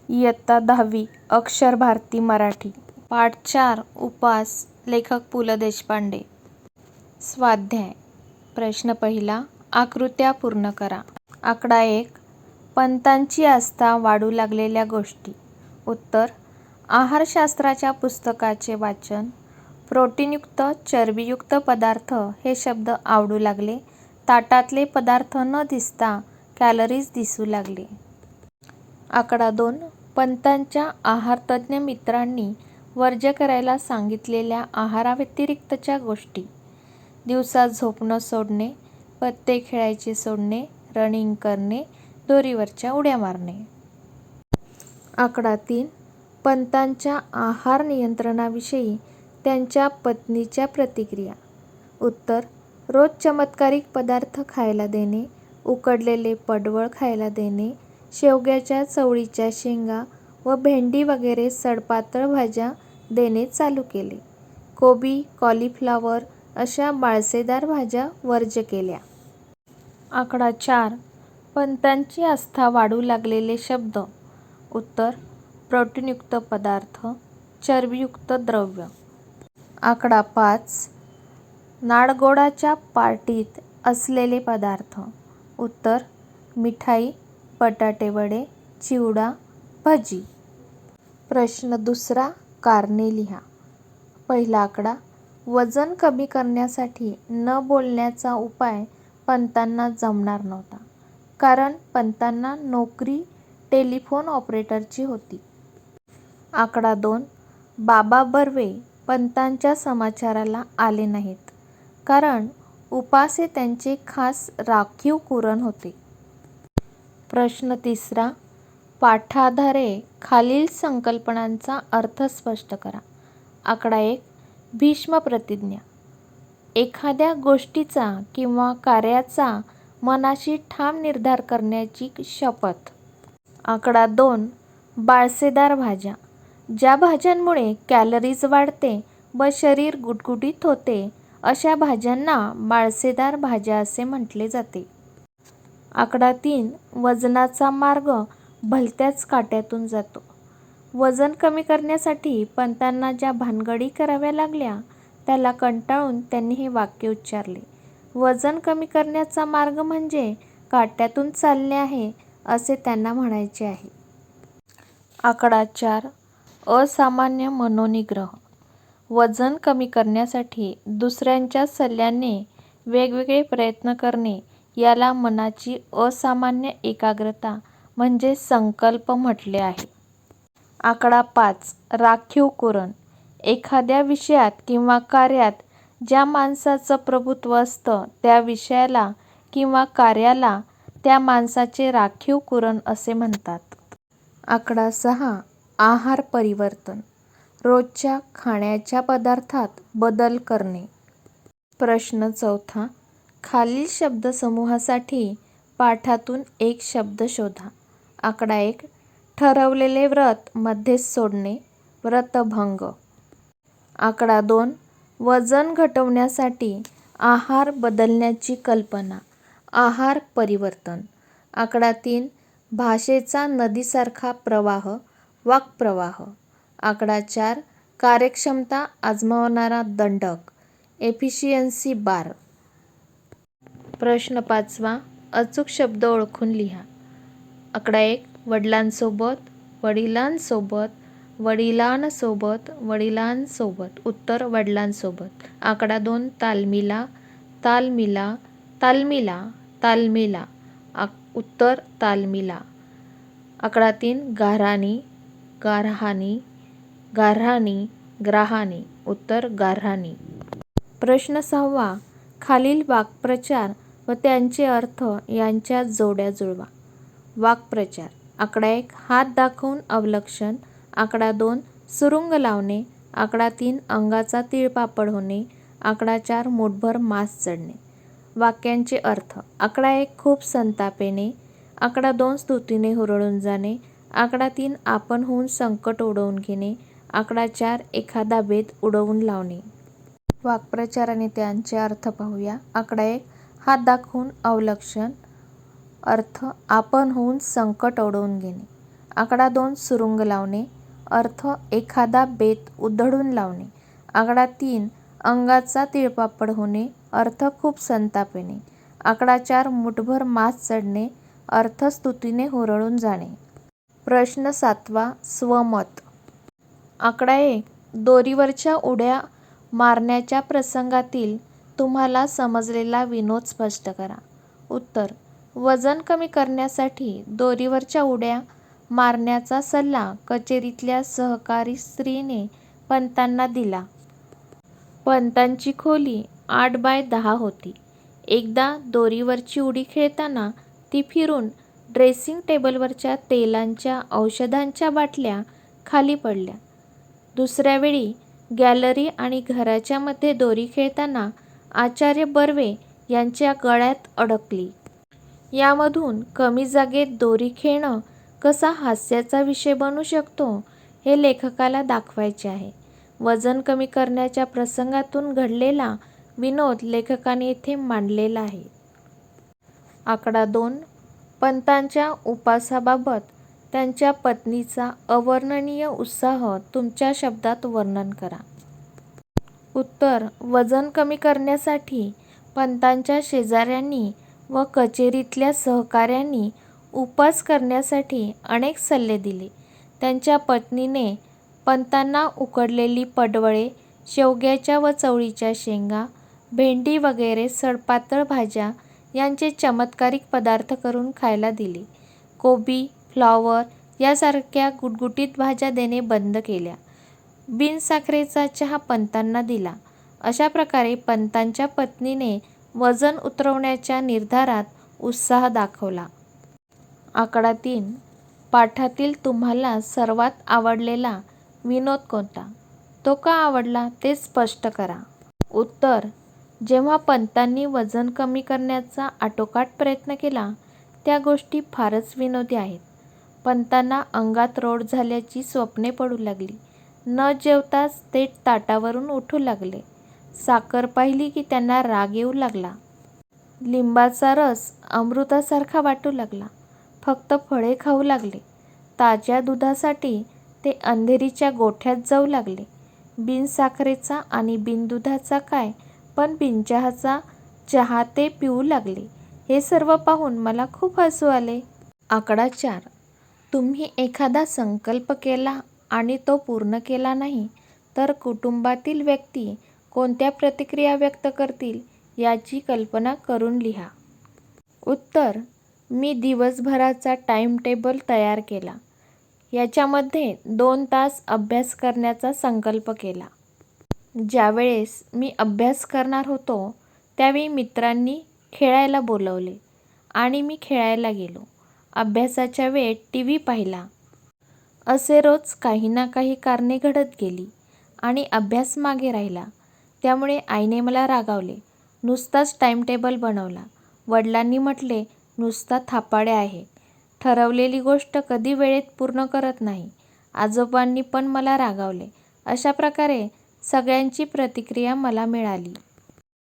इयत्ता 10वी अक्षर भारती मराठी. पाठ 4 उपास. लेखक पु ल देशपांडे. स्वाध्याय. प्रश्न पहिला. आकृत्या पूर्ण करा. आकडा 1. पंतांची आस्था वाढू लागलेल्या गोष्टी. उत्तर. आहारशास्त्राच्या पुस्तकाचे वाचन. प्रोटीनयुक्त, चरबीयुक्त पदार्थ हे शब्द आवडू लागले. ताटातले पदार्थ न दिसता कॅलरीज दिसू लागले. आकडा 2. पंतांच्या आहारतज्ज्ञ मित्रांनी वर्ज्य करायला सांगितलेल्या आहाराव्यतिरिक्तच्या गोष्टी. दिवसा झोपणं सोडणे, पत्ते खेळायचे सोडणे, रनिंग करणे, दोरीवरच्या उड्या मारणे. आकडा 3. पंतांच्या आहार नियंत्रणाविषयी त्यांच्या पत्नीच्या प्रतिक्रिया. उत्तर. रोज चमत्कारिक पदार्थ खायला देणे, उकडलेले पडवळ खायला देणे, शेवग्याच्या चवळीच्या शेंगा व भेंडी वगैरे सडपातळ भाज्या देणे चालू केले. कोबी, कॉलीफ्लॉवर अशा माळसेदार भाज्या वर्ज्य केल्या. आकडा 4. पंतांची आस्था वाढू लागलेले शब्द. उत्तर. प्रोटीनयुक्त पदार्थ, चरबीयुक्त द्रव्य. आकडा 5. नाडगोडाच्या पार्टीत असलेले पदार्थ. उत्तर. मिठाई, बटाटेवडे, चिवडा, भजी. प्रश्न दुसरा. कारणे लिहा. पहिला आकडा. वजन कमी करण्यासाठी न बोलण्याचा उपाय पंतांना जमणार नव्हता, कारण पंतांना नोकरी टेलिफोन ऑपरेटरची होती. आकडा 2. बाबा बर्वे पंतांच्या समाचाराला आले नाहीत, कारण उपास हे त्यांचे खास राखीव कुरण होते. प्रश्न तिसरा. पाठाधारे खालील संकल्पनांचा अर्थ स्पष्ट करा. आकडा 1. भीष्म प्रतिज्ञा. एखाद्या गोष्टीचा किंवा कार्याचा मनाशी ठाम निर्धार करण्याची शपथ. आकडा 2. माळसेदार भाज्या. ज्या भाज्यांमुळे कॅलरीज वाढते व शरीर गुटगुटीत होते, अशा भाज्यांना माळसेदार भाज्या असे म्हटले जाते. आकडा 3. वजनाचा मार्ग भलत्याच काट्यातून जातो. वजन कमी करण्यासाठी पंतांना ज्या भानगडी कराव्या लागल्या, त्याला कंटाळून त्यांनी हे वाक्य उच्चारले. वजन कमी करण्याचा मार्ग म्हणजे काट्यातून चालणे आहे, असे त्यांना म्हणायचे आहे. आकडा 4. असामान्य मनोनिग्रह. वजन कमी करण्यासाठी दुसऱ्यांच्या सल्ल्याने वेगवेगळे प्रयत्न करणे, याला मनाची असामान्य एकाग्रता म्हणजे संकल्प म्हटले आहे. आकडा 5. राखीव कुरण. एखाद्या विषयात किंवा कार्यात ज्या माणसाचं प्रभुत्व असतं, त्या विषयाला किंवा कार्याला त्या माणसाचे राखीव कुरण असे म्हणतात. आकडा 6. आहार परिवर्तन. रोजच्या खाण्याच्या पदार्थात बदल करणे. प्रश्न चौथा. खालील शब्दसमूहासाठी पाठातून एक शब्द शोधा. आकडा 1. ठरवलेले व्रत मध्येच सोडणे, व्रतभंग. आकडा 2. वजन घटवण्यासाठी आहार बदलण्याची कल्पना, आहार परिवर्तन. आकडा 3. भाषेचा नदीसारखा प्रवाह, वाक्प्रवाह. आकडा 4. कार्यक्षमता आजमावणारा दंडक, एफिशियन्सी बार. प्रश्न 5वा. अचूक शब्द ओळखून लिहा. आकडा 1. वडिलांसोबत, वडिलांसोबत, वडिलांसोबत, वडिलांसोबत. उत्तर. वडिलांसोबत. आकडा 2. तालमीला, तालमीला, तालमीला, तालमीला. उत्तर. तालमीला. आकडा 3. गाऱ्हाणी, गाऱ्हाणी, गाऱ्हाणी, ग्राहाणी. उत्तर. गाऱ्हाणी. प्रश्न 6वा. खालील वाक्प्रचार व त्यांचे अर्थ यांच्या जोड्या जुळवा. वाक्प्रचार. आकडा 1. हात दाखवून अवलक्षण. आकडा 2. सुरुंग लावणे. आकडा 3. अंगाचा तीळपापड होणे. आकडा 4. मूठभर मांस चढणे. वाक्यांचे अर्थ. आकडा 1. खूप संताप येणे. आकडा 2. स्तुतीने हुरळून जाणे. आकडा 3. आपण होऊन संकट उडवून घेणे. आकडा 4. एखादा बेत उडवून लावणे. वाक्प्रचार आणि त्यांचे अर्थ पाहूया. आकडा 1. हात दाखवून अवलक्षण. अर्थ. आपण होऊन संकट उडवून घेणे. आकडा 2 सुरुंग लावणे. अर्थ एखादा बेत उधळून लावणे. आकडा 3 अंगाचा तिळपापड होणे. अर्थ खूप संताप येणे. आकडा 4 मुठभर मांस चढणे. अर्थ स्तुतीने हुरळून जाणे. प्रश्न 7वा स्वमत. आकडा 1 दोरीवरच्या उड्या मारण्याच्या प्रसंगातील तुम्हाला समजलेला विनोद स्पष्ट करा. उत्तर वजन कमी करण्यासाठी दोरीवरच्या उड्या मारण्याचा सल्ला कचेरीतल्या सहकारी स्त्रीने पंतांना दिला. पंतांची खोली 8x10 होती. एकदा दोरीवरची उडी खेळताना ती फिरून ड्रेसिंग टेबलवरच्या तेलांच्या औषधांच्या बाटल्या खाली पडल्या. दुसऱ्या वेळी गॅलरी आणि घराच्या मध्ये दोरी खेळताना आचार्य बर्वे यांच्या गळ्यात अडकली. यामधून कमी जागेत दोरी खेळणं कसा हास्याचा विषय बनू शकतो हे लेखकाला दाखवायचे आहे. वजन कमी करण्याच्या प्रसंगातून घडलेला विनोद लेखकाने येथे मांडलेला आहे. आकडा 2 पंतांच्या उपासाबाबत त्यांच्या पत्नीचा अवर्णनीय उत्साह तुमच्या शब्दात वर्णन करा. उत्तर वजन कमी करण्यासाठी पंतांच्या शेजाऱ्यांनी व कचेरीतल्या सहकाऱ्यांनी उपास करण्यासाठी अनेक सल्ले दिले. त्यांच्या पत्नीने पंतांना उकडलेली पडवळे, शेवग्याच्या व चवळीच्या शेंगा, भेंडी वगैरे सडपातळ भाज्या यांचे चमत्कारिक पदार्थ करून खायला दिले. कोबी, फ्लॉवर यासारख्या गुटगुटीत भाज्या देणे बंद केल्या. बिनसाखरेचा चहा पंतांना दिला. अशा प्रकारे पंतांच्या पत्नीने वजन उतरवण्याच्या निर्धारात उत्साह दाखवला. आकडा 3 पाठातील तुम्हाला सर्वात आवडलेला विनोद कोणता? तो का आवडला ते स्पष्ट करा. उत्तर जेव्हा पंतांनी वजन कमी करण्याचा आटोकाट प्रयत्न केला त्या गोष्टी फारच विनोदी आहेत. पंतांना अंगात रोड झाल्याची स्वप्ने पडू लागली. न जेवताच ते ताटावरून उठू लागले. साखर पाहिली की त्यांना राग येऊ लागला. लिंबाचा रस अमृतासारखा वाटू लागला. फक्त फळे खाऊ लागले. ताज्या दुधासाठी ते अंधेरीच्या गोठ्यात जाऊ लागले. बिनसाखरेचा आणि बिनदुधाचा काय, पण बिनचहाचा चहा ते पिऊ लागले. हे सर्व पाहून मला खूप हसू आले. आकडा 4 तुम्ही एखादा संकल्प केला आणि तो पूर्ण केला नाही तर कुटुंबातील व्यक्ती कोणत्या प्रतिक्रिया व्यक्त करतील याची कल्पना करून लिहा. उत्तर मी दिवसभराचा टाइम टेबल तयार केला. याच्यामध्ये 2 तास अभ्यास करण्याचा संकल्प केला. ज्यावेळेस मी अभ्यास करणार होतो त्यावेळी मित्रांनी खेळायला बोलवले आणि मी खेळायला गेलो. अभ्यासाच्या वेळेत टीव्ही पाहिला. असे रोज काही ना काही कारणे घडत गेली आणि अभ्यास मागे राहिला. त्यामुळे आईने मला रागावले. नुसताच टाइम टेबल बनवला. वडिलांनी म्हटले नुसता थापाड्या आहे. ठरवलेली गोष्ट कधी वेळेत पूर्ण करत नाही. आजोबांनी पण मला रागावले. अशा प्रकारे सगळ्यांची प्रतिक्रिया मला मिळाली.